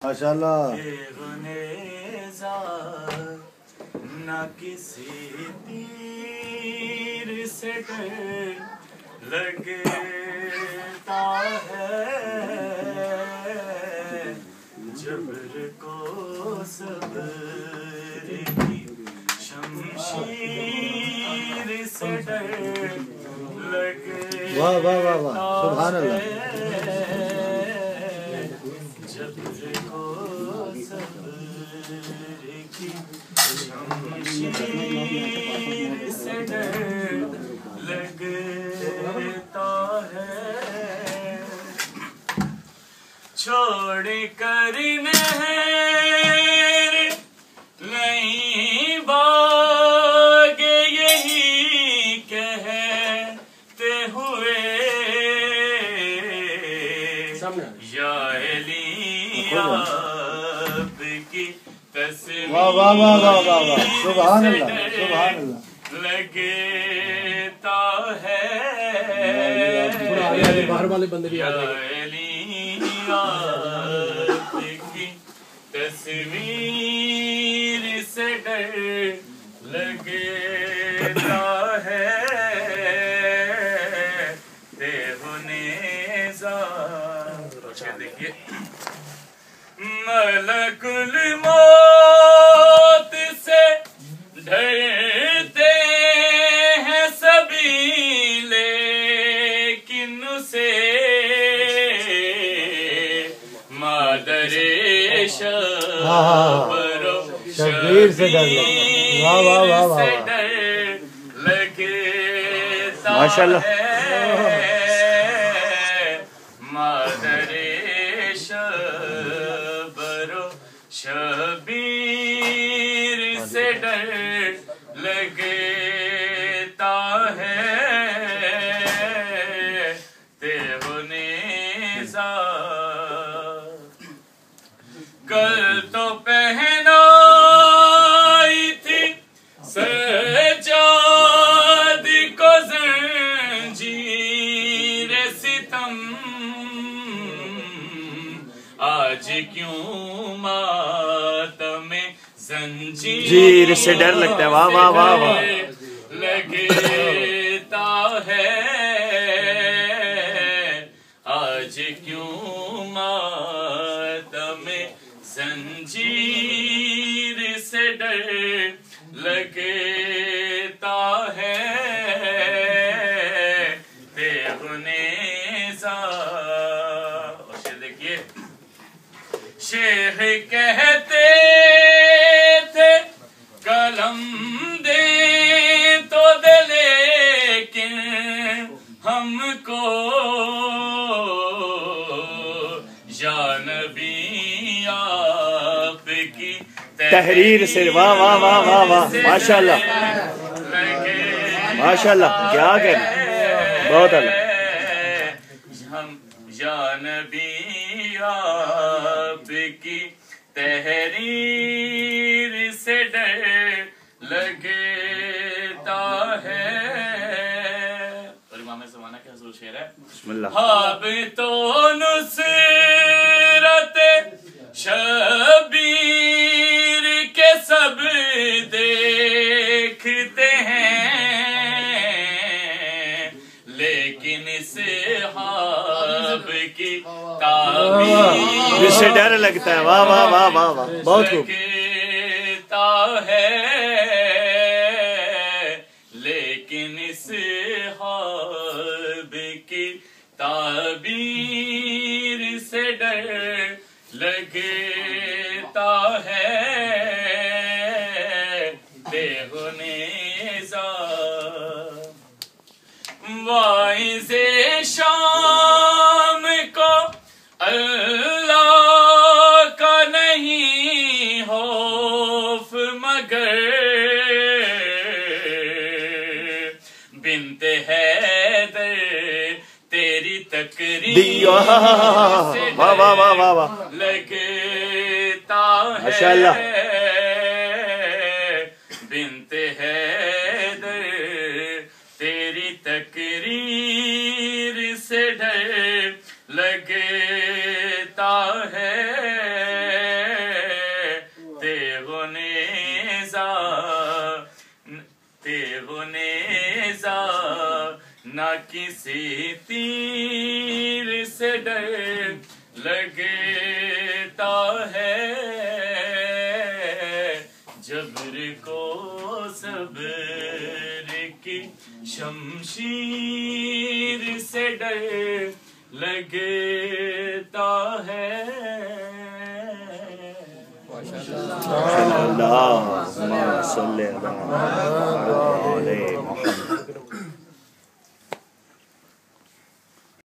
ماشاءاللہ نہ کسی تیر سے ڈر لگتا ہے جبر کو صبر کی شمشیر سے ڈر لگتا واہ واہ واہ واہ سبحان اللہ جبر کو صبر کی شمشیر سے ڈر لگتا ہے چھوڑ کر نہر نہیں باغے یہی کہتے ہوئے یا علی آپ کی تصویر واہ واہ واہ واہ واہ واہ سبحان اللہ سبحان اللہ لگتا ہے باہر والے بندے بھی یا علی آپ کی تصویر سے ڈر لگتا ہے دیکھیے ملک الموت سے ڈرتے ہیں سبھی لیکن اسے مادر شبر و شبیر سے ڈر لگتا ماشاءاللہ مادر شبر و شبیر سے ڈر لگتا ہے کل تو پہنائی تھی سجاد کو زنجیر ستم آج کیوں ماتم زنجیر سے ڈر لگتا ہے واہ واہ واہ واہ لگتا ہے آج کیوں ماتم زنجیر سے ڈر لگتا ہے دیکھیے شیخ کہتے تھے قلم دے تو دے لیکن ہم کو یا نبی آپ کی تحریر سے واہ واہ واہ واہ واہ ماشاءاللہ ماشاءاللہ کیا کہنا بہت اللہ ہم یا نبی آپ کی تحریر سے ڈر لگتا ہے اور امام زمانہ کے حضور شعر ہے بسم اللہ اب تو نصرت شبیر کے سب دیکھتے ہیں لیکن صحاب کی تعبیر جس سے ڈر لگتا ہے واہ واہ واہ واہ واہ بہت خوب لگتا ہے لیکن صحاب کی تعبیر سے ڈر لگتا ہے واعظ شام کو اللہ کا نہیں خوف مگر بنت حیدر تیری تقریر سے لگتا ہے ماشاءاللہ بنت حیدر تیری تقریر سے ڈر لگتا ہے نیزہ نہ کسی تیر سے ڈر لگتا ہے، جبر کو صبر کی شمشیر سے ڈر لگتا ہے۔ اللهم صل على محمد